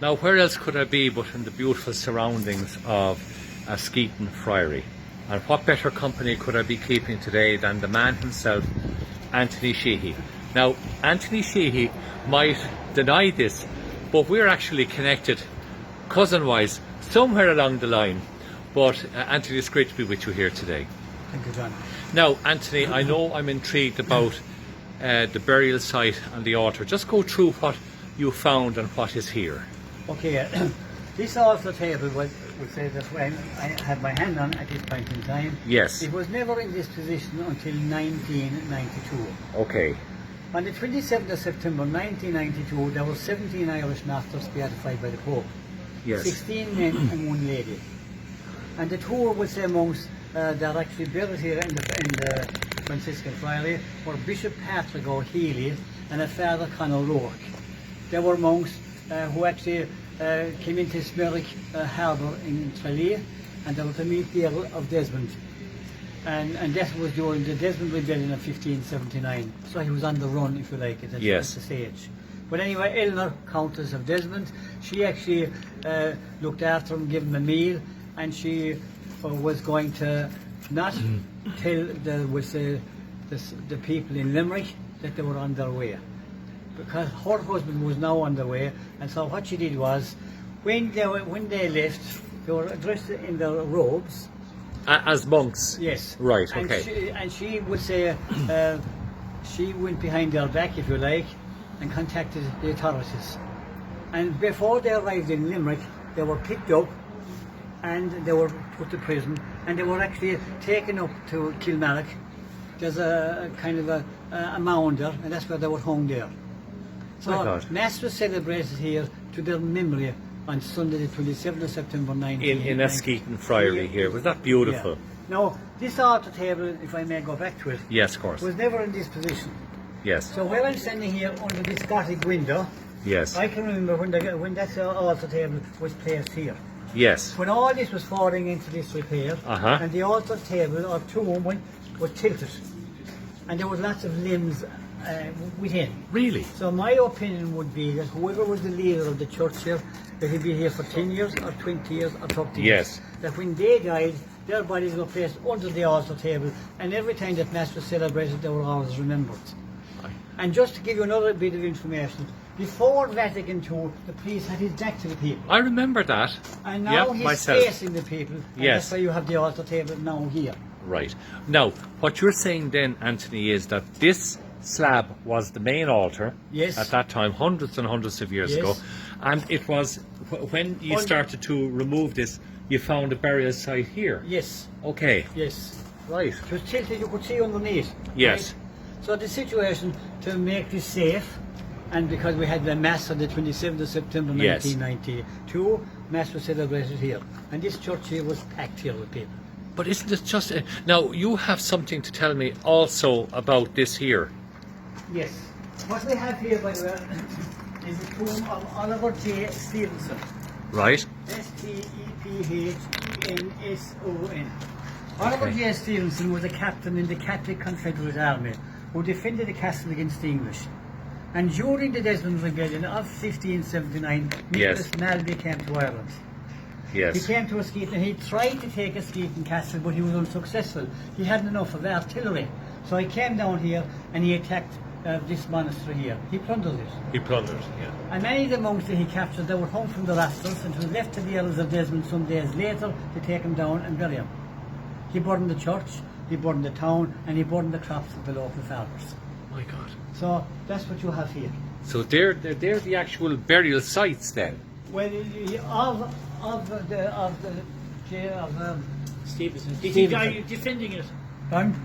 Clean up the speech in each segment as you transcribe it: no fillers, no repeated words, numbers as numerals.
Now, where else could I be but in the beautiful surroundings of Skeeton Friary? And what better company could I be keeping today than the man himself, Anthony Sheehy. Now, Anthony Sheehy might deny this, but we're actually connected cousin-wise somewhere along the line. But Anthony, it's great to be with you here today. Thank you, John. Now, Anthony, I know I'm intrigued about the burial site and the altar. Just go through what you found and what is here. Okay, this altar table would say that when I had my hand on at this point in time. Yes. It was never in this position until 1992. Okay. On the 27th of September 1992, there were 17 Irish masters beatified by the Pope. Yes. 16 men and 1 lady. And the two would say monks that are actually buried here in the Franciscan Friary were Bishop Patrick O'Healy and a Father Conal Rourke. They were monks who actually came into Smerrick harbour in Tralee, and they were to meet the Earl of Desmond. And that was during the Desmond Rebellion of 1579. So he was on the run, if you like, at the stage. But anyway, Eleanor, Countess of Desmond, she actually looked after him, gave him a meal, and she was going to not tell the people in Limerick that they were on their way, because her husband was now on their way. And so what she did was, when they left, they were dressed in their robes. As monks? Yes. Right, okay. And she would say, she went behind their back, if you like, and contacted the authorities. And before they arrived in Limerick, they were picked up and they were put to prison, and they were actually taken up to Kilmarnock. There's a kind of a mound there, and that's where they were hung there. So Mass was celebrated here to their memory on Sunday the 27th of September 1990. In Skeeton Friary here. Was that beautiful? Yeah. Now, this altar table, if I may go back to it, yes, of course, was never in this position. Yes. So when I'm standing here under this Gothic window, yes, I can remember when that altar table was placed here. Yes. When all this was falling into disrepair, and the altar table or tomb was tilted, and there was lots of limbs within. Really? So my opinion would be that whoever was the leader of the church here, that he'd be here for 10 years or 20 years or 30 years. Yes. That when they died, their bodies were placed under the altar table, and every time that Mass was celebrated, they were always remembered. And just to give you another bit of information, before Vatican II, the priest had his back to the people. I remember that. And now he's myself. facing the people. And yes. That's why you have the altar table now here. Right. Now, what you're saying then, Anthony, is that this slab was the main altar. Yes. At that time, hundreds and hundreds of years ago. And it was, when you started to remove this, you found a burial site here. Yes. Okay. Yes. Right. It was tilted, you could see underneath. Yes. Right? So the situation, to make this safe, and because we had the Mass on the 27th of September 1992, Mass was celebrated here. And this church here was packed here with people. But isn't it just... now, you have something to tell me also about this here. Yes. What we have here, by the way, is the tomb of Oliver J. Stevenson. Right. S-T-E-P-H-E-N-S-O-N. Oliver J. Stevenson was a captain in the Catholic Confederate Army who defended the castle against the English. And during the Desmond Rebellion of 1579, Nicholas Malby came to Ireland. Yes. He came to a Skeeton, and he tried to take a Skeeton castle, but he was unsuccessful. He hadn't enough of artillery. So he came down here and he attacked this monastery here. He plundered it. He plundered, yeah. And many of the monks that he captured, they were hung from the rafters and was left to the Earls of Desmond some days later to take him down and bury him. He burned the church, he burned the town, and he burned the crops of the local farmers. My God. So that's what you have here. So they're the actual burial sites then? Well, of Stevenson. Did he die defending it?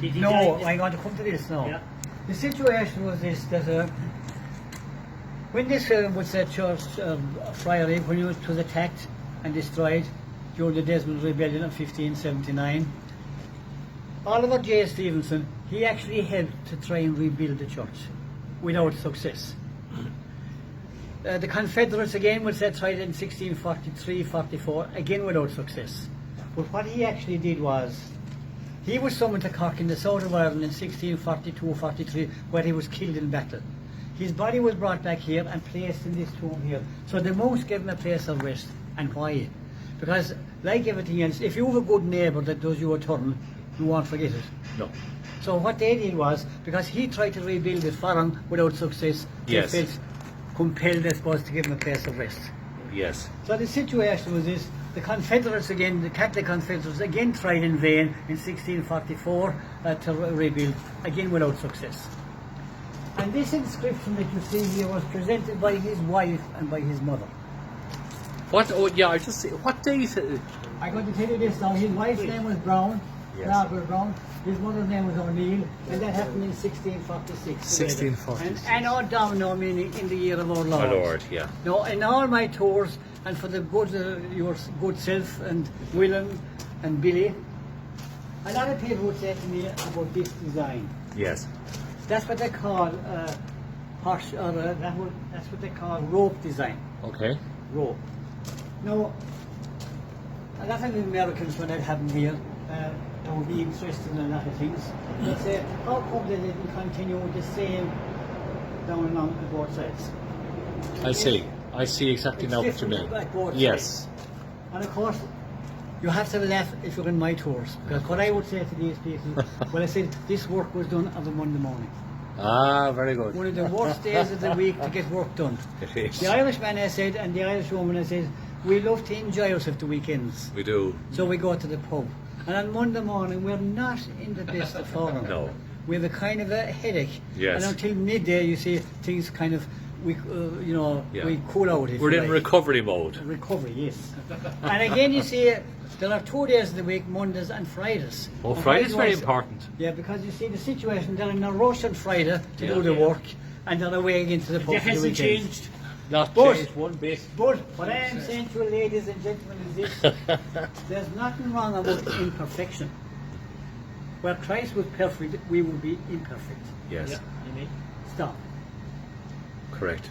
Did he no, I'm going to come to this now. Yeah. The situation was this, that when this was a church friary, when it was attacked and destroyed during the Desmond Rebellion of 1579, Oliver J. Stevenson, he actually helped to try and rebuild the church without success. The Confederates again was tried in 1643-44, again without success. But what he actually did was, he was summoned to Cork in the south of Ireland in 1642-43, where he was killed in battle. His body was brought back here and placed in this tomb here. So the monks gave him a place of rest. And why? Because, like everything else, if you have a good neighbour that does you a turn, you won't forget it. No. So what they did was, because he tried to rebuild it for him without success, Yes. they felt compelled, I suppose, to give him a place of rest. Yes. So the situation was this: the Confederates again, the Catholic Confederates again tried in vain in 1644 to rebuild, again without success. And this inscription that you see here was presented by his wife and by his mother. What? Oh, yeah. I just see. What date? I'm going to tell you this now. His wife's name was Brown, Yes. Margaret Brown. His mother's name was O'Neill, and that happened in 1646. 1646. And all down now, meaning in the year of our Lord. My lord. Yeah. Now, in all my tours, and for the good, your good self and William and Billy, a lot of people would say to me about this design. Yes. That's what they call that's what they call rope design. Okay. Rope. Now, a lot of the Americans, when that happened here, they would be interested in a lot of things. They say, how come they didn't continue with the same down along the both sides? I see. I see exactly It's now what you different mean. at both Yes. sides. And of course, you have to laugh if you're in my tours, because what I would say to these people, well, I said this work was done on a Monday morning. Ah, very good. One of the worst days of the week to get work done. It is. The Irishman, I said, and the Irish woman, I said, we love to enjoy ourselves the weekends. We do. So we go to the pub. And on Monday morning, we're not in the best of form. No. We have a kind of a headache. Yes. And until midday, you see things kind of, we cool out. if We're you in like. recovery mode. Recovery, yes. And again, you see, there are 2 days of the week, Mondays and Fridays. Oh, And Friday's very was- important. Yeah, because you see the situation, they're in a rush on Friday to Yeah. do the Yeah. work, and they're away again to the pub That for the hasn't weekend. changed. Not But- changed one bit. But what I am saying to you, ladies and gentlemen, is this: there's nothing wrong about imperfection. Where Christ was perfect, we will be imperfect. Yes. Yeah, you mean. Stop. Correct.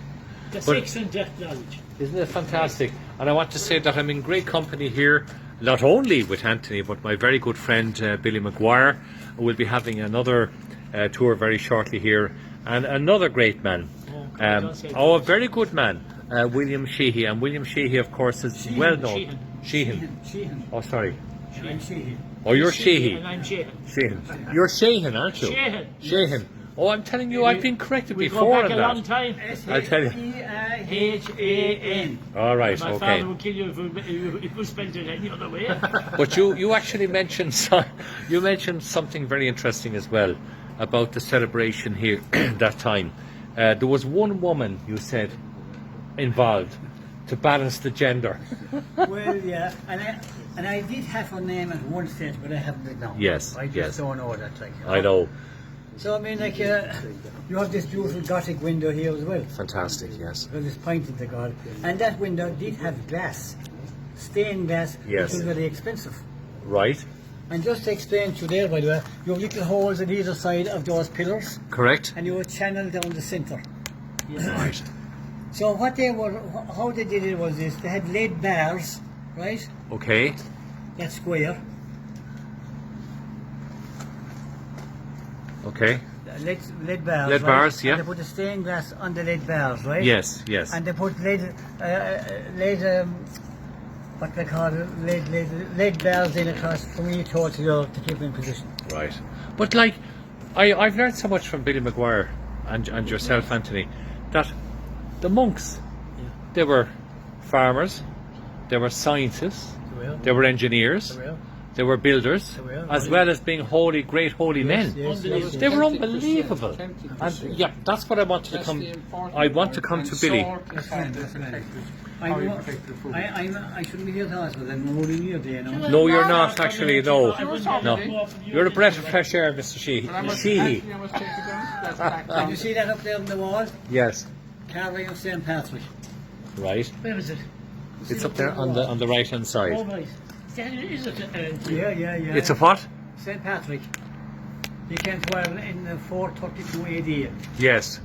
That's But- excellent depth knowledge. Isn't it fantastic? And I want to say that I'm in great company here, not only with Anthony, but my very good friend Billy Maguire, who will be having another tour very shortly here, and another great man. Don't say A very good man, William Sheehy. And William Sheehy, of course, is well known. Sheehan. Sheehan. Oh, sorry. I'm Sheehan. Oh, you're Sheehy. Sheehy. And I'm Sheehan. Sheehan. You're Sheehan, aren't you? Sheehan. Sheehan. Oh, I'm telling you, I've been corrected We before go back on a long that. time. I'll tell you. S-H-E-H-A-N. All right, My okay. father would kill you if it was spelled it any other way. But you actually mentioned you mentioned something very interesting as well about the celebration here that time. There was one woman, you said, involved to balance the gender. Well, yeah, and I did have her name at one stage, but I haven't it now. Yes, I just yes. don't know that. Like, I know. So I mean, like, you have this beautiful Gothic window here as well. Fantastic, yes. Because it's pointed to God. And that window did have glass, stained glass, Yes. which was very expensive. Right? And just to explain to you there, by the way, you have little holes at either side of those pillars, Correct? and you have a channel down the centre. Right. So what they were, how they did it was this: they had lead bars, right? Okay. That square, Okay. lead bars. Lead right? bars, yeah. And they put the stained glass on the lead bars, right? Yes, yes. And they put what they call it, lead bars in across from each hole to keep in position. Right. But like, I've learned so much from Billy Maguire and yourself, Anthony, that the monks, they were farmers, they were scientists, they were engineers, they were builders, as well as being great holy men. Yes, They were unbelievable. And yeah, that's what I want to come. I want to come to Billy. I shouldn't be here to ask, but I'm holding you there, no? No, you're not actually. No, no. No. You're a breath of fresh air, Mr. Sheehy. Sheehy. Can you see that up there on the wall? Yes. Carving of St. Patrick. Right. Where is it? It's up there on the right hand Oh, side. right. Is it? Yeah. It's a what? St. Patrick. He came to Ireland in 432 AD. Yes.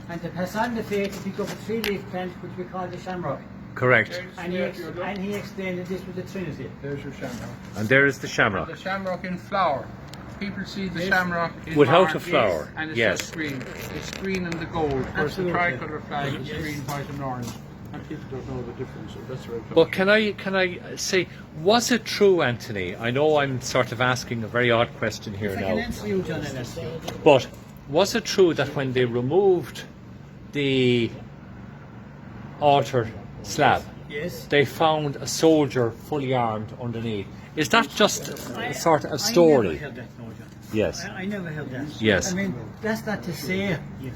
And to pass on the faith, he picked up a three-leaf plant which we call the shamrock. Correct. And he explained that this was the Trinity. There's your shamrock. And there is the shamrock. The shamrock in flower. people see the shamrock is Without orange, a flower, and it's yes. just green. It's green and the gold. Whereas the Absolutely. tricolour flag is green, white, and orange, and people don't know the difference. So that's where it comes But can I say, was it true, Anthony? I know I'm sort of asking a very odd question here If I can now, answer you, John, I'll answer you. but was it true that when they removed the altar slab, Yes. they found a soldier fully armed underneath? Is that just a sort of a I story? never heard that, no, John. Yes. I never heard that. Yes. I mean, that's not to say Yes.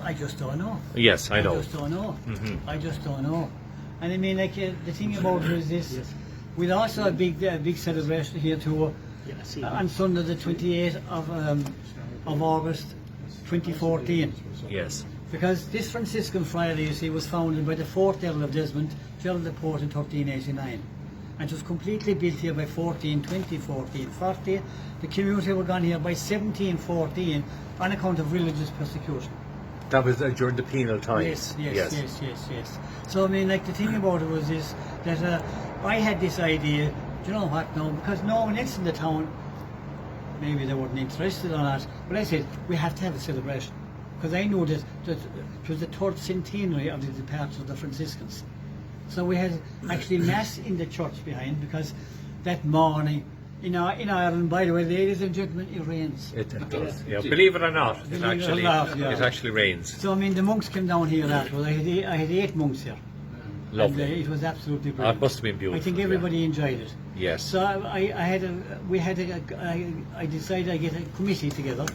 I just don't know. Yes, I know. just don't know. Mhm. I just don't know. And I mean, like the thing about it is this: we'll also a big celebration here too Yeah, I see. on Sunday the 28th of August, 2014. Yes. Because this Franciscan friary, you see, was founded by the 4th Earl of Desmond, Gerald the Port in 1389. And it was completely built here by 1420, 1440. The community were gone here by 1714 on account of religious persecution. That was during the penal times. Yes. So I mean, like the thing about it was this, that I had this idea, do you know what now, because no one else in the town, maybe they weren't interested or not, but I said, we have to have a celebration. Because I knew that it was the 3rd centenary of the departure of the Franciscans. So we had actually mass in the church behind, because that morning, in Ireland, by the way, ladies and gentlemen, it rains. It does. Yeah. Believe it or not, Believe it or not, yeah. it actually rains. So I mean, the monks came down here afterwards. I had 8 monks here. Lovely. And, it was absolutely Oh, brilliant. it must have been beautiful. I think everybody enjoyed it. Yes. So I decided I get a committee together,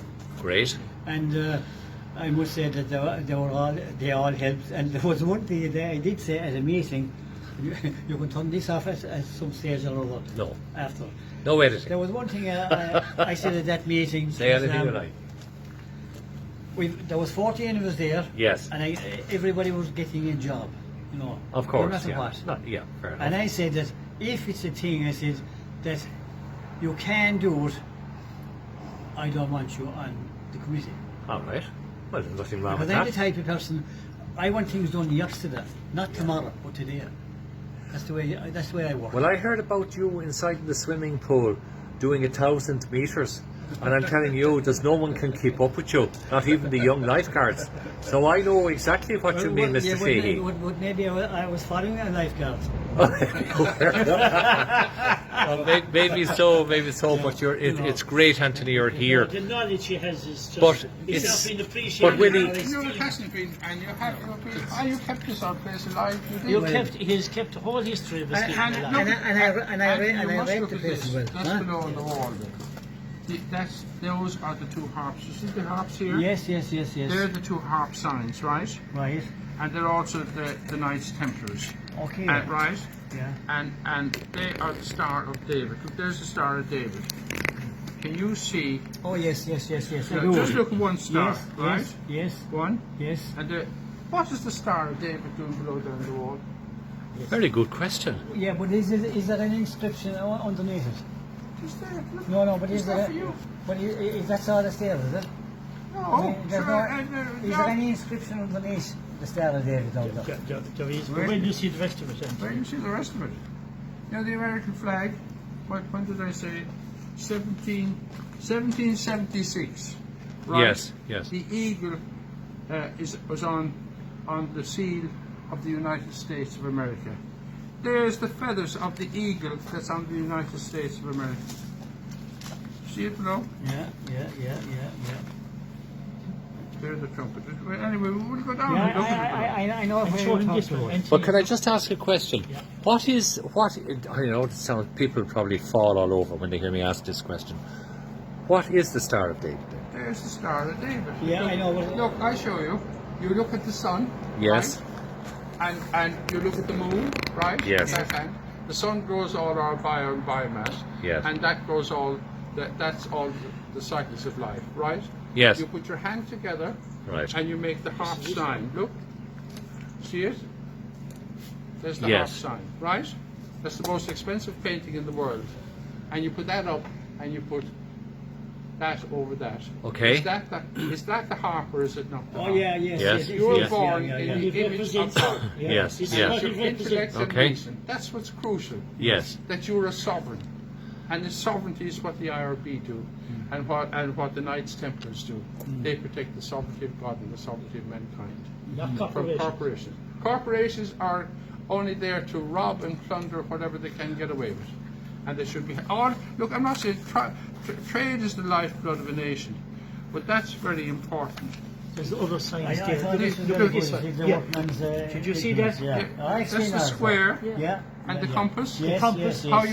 Great. and I must say that they all helped. And there was one thing that I did say at a meeting. You can turn this off at some stage or other. No. After. No editing. There was one thing I said at that meeting. Say was, anything you like. There was 14 of us there. Yes. And everybody was getting a job, you know. Of course. No matter Yeah. what. Yeah. Fair enough. And I said that if it's a thing, I said that you can do it, I don't want you on the committee. All right. Well, there's nothing wrong with Because I'm the that. type of person, I want things done yesterday, not tomorrow, but today. That's the way I work. Well, I heard about you inside the swimming pool doing 1,000 meters, and I'm telling you, there's no one can keep up with you, not even the young lifeguards. So I know exactly what you mean, Mr. Sheehy. Maybe I was following a lifeguard. Well, maybe so, but it's great, Anthony, you're here. The knowledge he has is just But it's it's- not been appreciated. but Willie- now it's No, it still- hasn't been, and you have to appeal. You kept this old place alive. You kept, he's kept the whole history of the And, skin and, alive. And I read look the at place this. as well. That's Huh? below the wall. Those are the 2 harps. You see the harps here? Yes. They're the 2 harp signs, right? Right. And they're also the Knights Templars, Okay. right? Yeah. And they are the Star of David. Look, there's the Star of David. Can you see? Oh yes. I Now, do. just look at one star, Yes. right? Yes. One. Yes. And what is the Star of David doing below down the wall? Very good question. Yeah, but is there an inscription underneath it? Just there. Look. No, but It's is not there? for you. But is that all that's there? Is it? No. There's sure, is there any inscription underneath the Star of David? There is. But when do you see the rest of it? Where do you see the rest of it? You know, the American flag, when did I say? 1776. Right? Yes. The eagle was on the seal of the United States of America. There's the feathers of the eagle that's on the United States of America. See it below? Yeah. There's the trumpet. Well, anyway, we'll go down Yeah, and look at it. I know And where show you're him this talking one. about. But can I just ask a question? What I know it sounds, people probably fall all over when they hear me ask this question. What is the Star of David? There's the Star of David. Yeah, I know. Look, I show you. You look at the sun. Yes. Right? And you look at the moon, right? Yes. And the sun grows all our biomass. Yes. And that grows all. That's all the cycles of life, right? Yes. You put your hand together. Right. And you make the harp sign. Look. See it? There's the Yes. harp sign, right? That's the most expensive painting in the world. And you put that up, and you put that over that. Okay. Is that the harp or is it not the Oh harp? yeah, yes. Yes. You were Yes. born Yeah. in the It image of represents- God. Yes. It's Yes. what Your it intellect represents. and Okay. reason. That's what's crucial. Yes. That you're a sovereign. And the sovereignty is what the IRB do, and what the Knights Templars do. They protect the sovereignty of God and the sovereignty of mankind Not from corporations. corporations. Corporations are only there to rob and plunder whatever they can get away with, and they should be. Look, I'm not saying trade is the lifeblood of a nation, but that's very important. There's other signs I there. thought this was Look, very good. this one. It's the Yeah. workman's, Did you see that? Yeah. I've That's seen the that. square Yeah. and the compass. Yes, compass, yes, yes. How